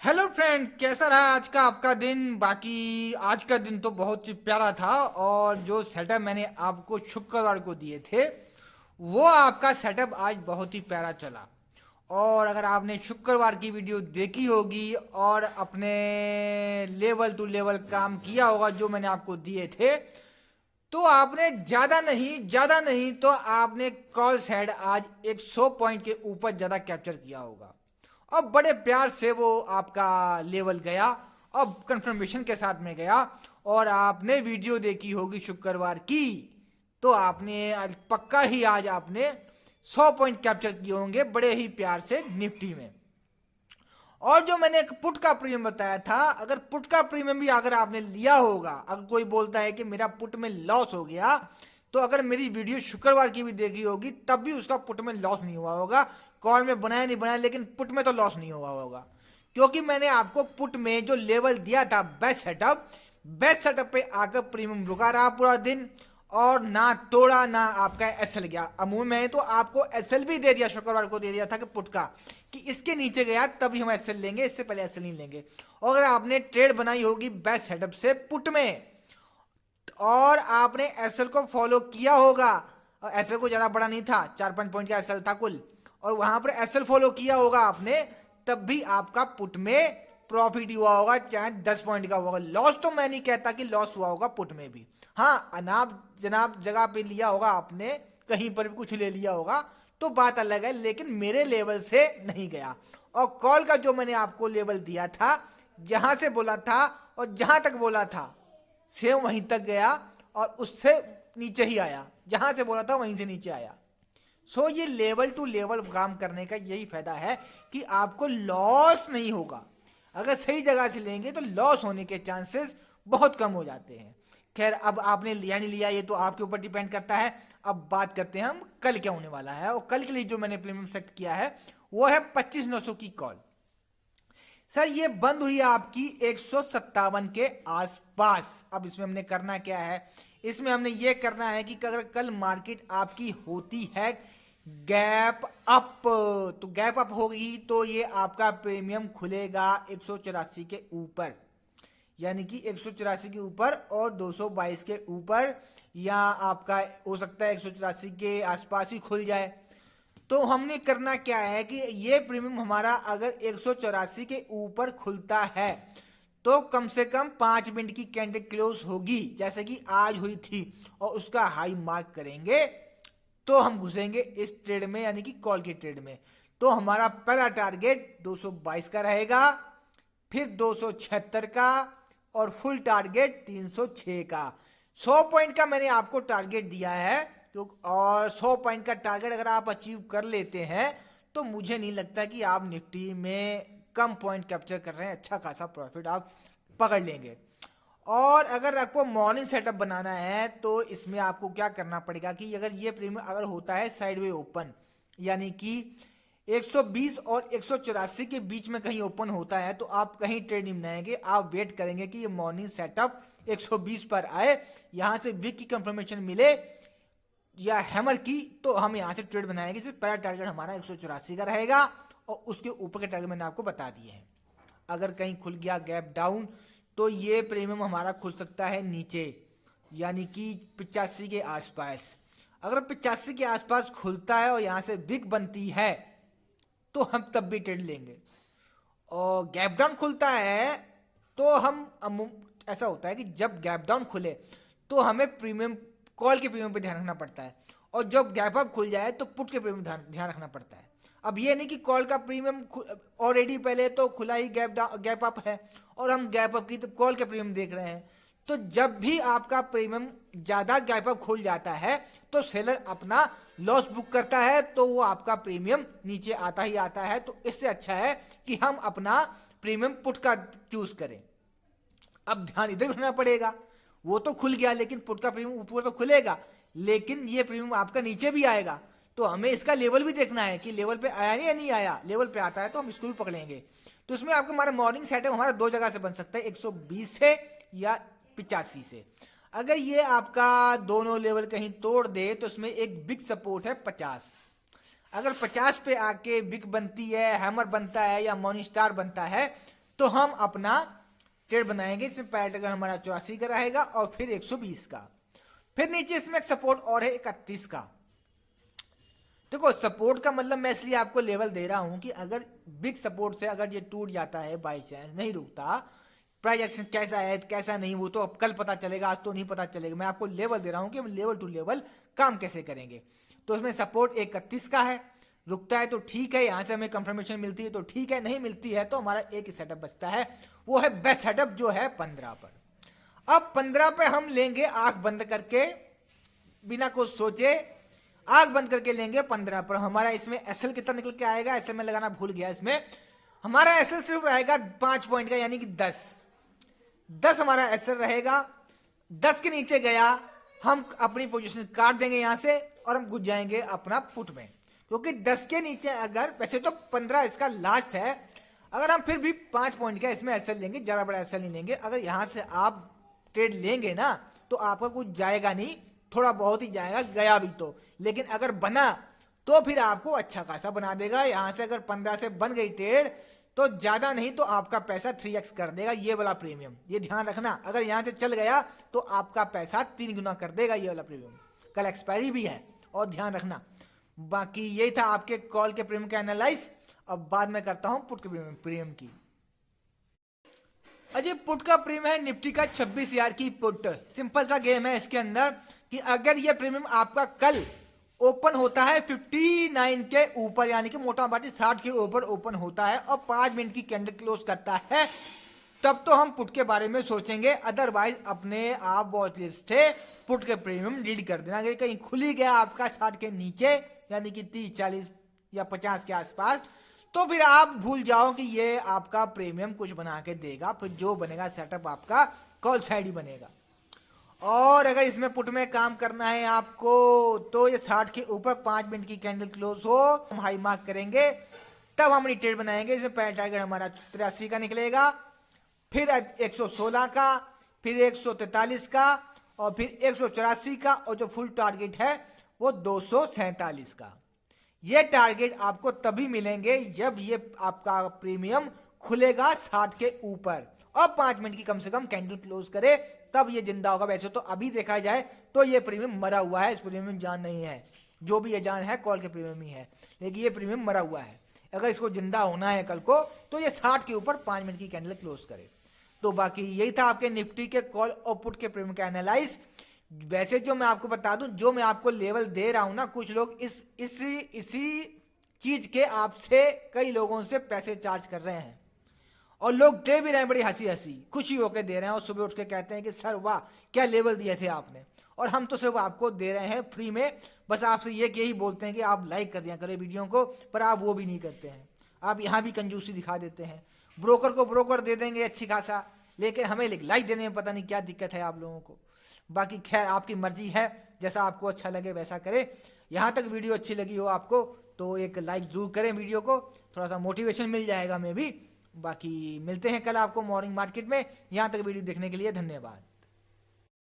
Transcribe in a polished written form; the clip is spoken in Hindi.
हेलो फ्रेंड, कैसा रहा आज का आपका दिन। बाकी आज का दिन तो बहुत ही प्यारा था और जो सेटअप मैंने आपको शुक्रवार को दिए थे वो आपका सेटअप आज बहुत ही प्यारा चला। और अगर आपने शुक्रवार की वीडियो देखी होगी और अपने लेवल टू लेवल काम किया होगा जो मैंने आपको दिए थे, तो आपने ज़्यादा नहीं तो आपने कॉल साइड आज 100 पॉइंट के ऊपर ज़्यादा कैप्चर किया होगा। और बड़े प्यार से वो आपका लेवल गया और कंफर्मेशन के साथ में गया। और आपने वीडियो देखी होगी शुक्रवार की, तो आपने आज पक्का ही आज आपने 100 पॉइंट कैप्चर किए होंगे बड़े ही प्यार से निफ्टी में। और जो मैंने एक पुट का प्रीमियम बताया था, अगर पुट का प्रीमियम भी अगर आपने लिया होगा, अगर कोई बोलता है कि मेरा पुट में लॉस हो गया, तो अगर मेरी वीडियो शुक्रवार की भी देखी होगी तब भी उसका पुट में लॉस नहीं हुआ होगा। कॉल में बनाया नहीं बनाया, लेकिन पुट में तो लॉस नहीं हुआ होगा, क्योंकि मैंने आपको पुट में जो लेवल दिया था बेस्ट सेटअप पे आकर प्रीमियम रुका रहा पूरा दिन और ना तोड़ा ना आपका एसएल गया। अमूल मैंने तो आपको एसएल भी दे दिया, शुक्रवार को दे दिया था कि पुट का, कि इसके नीचे गया तभी हम एसएल लेंगे, इससे पहले एसएल नहीं लेंगे। और अगर आपने ट्रेड बनाई होगी बेस्ट सेटअप से पुट में और आपने एसएल को फॉलो किया होगा, और एसएल को ज़्यादा बड़ा नहीं था, 4-5 पॉइंट का एसएल था कुल, और वहां पर एसएल फॉलो किया होगा आपने, तब भी आपका पुट में प्रॉफिट हुआ होगा, चाहे 10 पॉइंट का होगा। लॉस तो मैं नहीं कहता कि लॉस हुआ होगा पुट में भी। हाँ, अनाप जनाब जगह पे लिया होगा आपने, कहीं पर भी कुछ ले लिया होगा तो बात अलग है, लेकिन मेरे लेवल से नहीं गया। और कॉल का जो मैंने आपको लेवल दिया था, जहां से बोला था और जहां तक बोला था सेम वहीं तक गया और उससे नीचे ही आया, जहां से बोला था वहीं से नीचे आया। ये लेवल टू लेवल काम करने का यही फायदा है कि आपको लॉस नहीं होगा। अगर सही जगह से लेंगे तो लॉस होने के चांसेस बहुत कम हो जाते हैं। खैर, अब आपने लिया नहीं लिया ये तो आपके ऊपर डिपेंड करता है। अब बात करते हैं हम कल क्या होने वाला है, और कल के लिए जो मैंने प्रीमियम सेट किया है वो है 25,900 की कॉल। सर ये बंद हुई आपकी 157 के आसपास। अब इसमें हमने करना क्या है, इसमें हमने ये करना है कि अगर कल मार्केट आपकी होती है गैप अप, तो गैप अप होगी तो ये आपका प्रीमियम खुलेगा 184 के ऊपर, यानी कि 184 के ऊपर और 222 के ऊपर, या आपका हो सकता है 184 के आसपास ही खुल जाए। तो हमने करना क्या है कि ये प्रीमियम हमारा अगर 184 के ऊपर खुलता है तो कम से कम 5 मिनट की कैंडल क्लोज होगी, जैसे कि आज हुई थी, और उसका हाई मार्क करेंगे तो हम घुसेंगे इस ट्रेड में, यानी कि कॉल के ट्रेड में। तो हमारा पहला टारगेट 222 का रहेगा, फिर 276 का, और फुल टारगेट 306 का। 100 पॉइंट का मैंने आपको टारगेट दिया है, तो और 100 पॉइंट का टारगेट अगर आप अचीव कर लेते हैं तो मुझे नहीं लगता कि आप निफ्टी में कम पॉइंट कैप्चर कर रहे हैं, अच्छा खासा प्रॉफिट आप पकड़ लेंगे। और अगर आपको मॉर्निंग सेटअप बनाना है तो इसमें आपको क्या करना पड़ेगा कि अगर ये प्रीमियम अगर होता है साइडवे ओपन, यानी कि 120 और 184 के बीच में कहीं ओपन होता है, तो आप कहीं ट्रेड नहीं बनाएंगे, आप वेट करेंगे कि ये मॉर्निंग सेटअप 120 पर आए, यहाँ से वीक की कंफर्मेशन मिले या हैमर की, तो हम यहाँ से ट्रेड बनाएंगे। सिर्फ पहला टारगेट हमारा 184 का रहेगा और उसके ऊपर के टारगेट मैंने आपको बता दिए हैं। अगर कहीं खुल गया गैप डाउन तो ये प्रीमियम हमारा खुल सकता है नीचे, यानी कि 85 के आसपास। अगर 85 के आसपास खुलता है और यहाँ से बिग बनती है तो हम तब भी ट्रेड लेंगे। और गैप डाउन खुलता है तो ऐसा होता है कि जब गैप डाउन खुले तो हमें प्रीमियम कॉल के प्रीमियम पे ध्यान रखना पड़ता है, और जब गैप अप खुल जाए तो पुट के प्रीमियम ध्यान रखना पड़ता है। अब ये नहीं कि कॉल का प्रीमियम ऑलरेडी पहले तो खुला ही गैप अप है और हम गैप अप की तो कॉल के प्रीमियम देख रहे हैं। तो जब भी आपका प्रीमियम ज़्यादा गैप अप खुल जाता है तो सेलर अपना लॉस बुक करता है, तो वो आपका प्रीमियम नीचे आता ही आता है। तो इससे अच्छा है कि हम अपना प्रीमियम पुट का चूज करें। अब ध्यान इधर रखना पड़ेगा, वो तो खुल गया लेकिन पुट का प्रीमियम ऊपर तो खुलेगा, लेकिन ये प्रीमियम आपका नीचे भी आएगा, तो हमें इसका लेवल भी देखना है कि लेवल पे आया नहीं या नहीं आया। लेवल पे आता है तो हम इसको भी पकड़ेंगे। तो इसमें आपको हमारा मॉर्निंग सेटअप हमारा दो जगह से बन सकता है, 120 से या 85 से। अगर ये आपका दोनों लेवल कहीं तोड़ दे तो इसमें एक बिग सपोर्ट है 50। अगर 50 पे आके बिग बनती है, हैमर बनता है या मॉर्निंग स्टार बनता है, तो हम अपना ट्रेड बनाएंगे। इसमें पहला टारगेट हमारा 84 का रहेगा और फिर 120 का। फिर नीचे इसमें एक सपोर्ट और है 31 का। देखो सपोर्ट का मतलब मैं इसलिए आपको लेवल दे रहा हूं कि अगर बिग सपोर्ट से अगर ये टूट जाता है, बाई चांस नहीं रुकता, प्राइस एक्शन कैसा है कैसा नहीं वो तो अब कल पता चलेगा, आज तो नहीं पता चलेगा। मैं आपको लेवल दे रहा हूं कि हम लेवल टू लेवल काम कैसे करेंगे। तो इसमें सपोर्ट 31 का है, रुकता है तो ठीक है, यहां से हमें कंफर्मेशन मिलती है तो ठीक है, नहीं मिलती है तो हमारा एक ही सेटअप बचता है, वो है बेस्ट सेटअप जो है 15 पर। अब 15 पे हम लेंगे आंख बंद करके, बिना कुछ सोचे आंख बंद करके लेंगे 15 पर। हमारा इसमें एसएल कितना निकल के आएगा, एसएल में लगाना भूल गया। इसमें हमारा एसएल सिर्फ रहेगा 5 पॉइंट का, यानी कि 10 हमारा एसएल रहेगा। 10 के नीचे गया हम अपनी पोजीशन काट देंगे यहां से और हम घुस जाएंगे अपना पुट में, क्योंकि 10 के नीचे अगर, वैसे तो 15 इसका लास्ट है, अगर हम फिर भी 5 पॉइंट का इसमें एसएल लेंगे, ज्यादा बड़ा एसएल नहीं लेंगे। अगर यहां से आप ट्रेड लेंगे ना तो आपका कुछ जाएगा नहीं, थोड़ा बहुत ही जाएगा, गया भी तो, लेकिन अगर बना तो फिर आपको अच्छा खासा बना देगा। यहां से अगर 15 से बन गई ट्रेड तो ज्यादा नहीं तो आपका पैसा 3x कर देगा, ये वाला प्रीमियम, ये ध्यान रखना। अगर यहां से चल गया तो आपका पैसा 3 गुना कर देगा ये वाला प्रीमियम। कल एक्सपायरी भी है और ध्यान रखना। बाकी यही था आपके कॉल के प्रीमियम का एनालाइज। अब बाद में करता हूं पुट के प्रीमियम की। अजय पुट का प्रीमियम है निफ्टी का 26,000 की पुट। सिंपल सा गेम है इसके अंदर कि अगर ये प्रीमियम आपका कल ओपन होता है 59 के ऊपर, यानी कि मोटा मोटी 60 के ऊपर ओपन होता है और 5 मिनट की कैंडल क्लोज करता है, तब तो हम पुट के बारे में सोचेंगे। अदरवाइज अपने आप वॉच लिस्ट से पुट के प्रीमियम रीड कर देना। अगर कहीं खुली गया आपका 60 के नीचे, यानी कि 30, 40 या 50 के आसपास, तो फिर आप भूल जाओ कि ये आपका प्रीमियम कुछ बना के देगा। फिर जो बनेगा सेटअप आपका कॉल साइड ही बनेगा। और अगर इसमें पुट में काम करना है आपको तो ये 60 के ऊपर 5 मिनट की कैंडल क्लोज हो, हम हाई मार्क करेंगे, तब हम ट्रेड बनाएंगे। इसमें पहला टारगेट हमारा 83 का निकलेगा, फिर 116 का, फिर 143 का और फिर 184 का, और जो फुल टारगेट है वो 247 का। ये टारगेट आपको तभी मिलेंगे जब ये आपका प्रीमियम खुलेगा 60 के ऊपर और 5 मिनट की कम से कम कैंडल क्लोज करे, तब ये जिंदा होगा। वैसे तो अभी देखा जाए तो ये प्रीमियम मरा हुआ है, इस प्रीमियम में जान नहीं है। जो भी ये जान है कॉल के प्रीमियम ही है, लेकिन ये प्रीमियम मरा हुआ है। अगर इसको जिंदा होना है कल को तो ये 60 के ऊपर 5 मिनट की कैंडल क्लोज करे। तो बाकी यही था आपके निफ्टी के कॉल और पुट के प्रीमियम का एनालाइज। वैसे जो मैं आपको बता दूं, जो मैं आपको लेवल दे रहा हूं ना, कुछ लोग इसी चीज के आपसे कई लोगों से पैसे चार्ज कर रहे हैं और लोग दे भी रहे हैं, बड़ी हंसी हंसी खुशी होकर दे रहे हैं और सुबह उठ के कहते हैं कि सर वाह क्या लेवल दिए थे आपने। और हम तो सिर्फ आपको दे रहे हैं फ्री में, बस आपसे यही बोलते हैं कि आप लाइक कर दिया करें वीडियो को, पर आप वो भी नहीं करते हैं। आप यहाँ भी कंजूसी दिखा देते हैं। ब्रोकर को ब्रोकर दे देंगे अच्छी खासा, लेकिन हमें लाइक देने में पता नहीं क्या दिक्कत है आप लोगों को। बाकी खैर आपकी मर्जी है, जैसा आपको अच्छा लगे वैसा करें। यहाँ तक वीडियो अच्छी लगी हो आपको तो एक लाइक जरूर करें वीडियो को, थोड़ा सा मोटिवेशन मिल जाएगा हमें भी। बाकी मिलते हैं कल आपको मॉर्निंग मार्केट में। यहाँ तक वीडियो देखने के लिए धन्यवाद।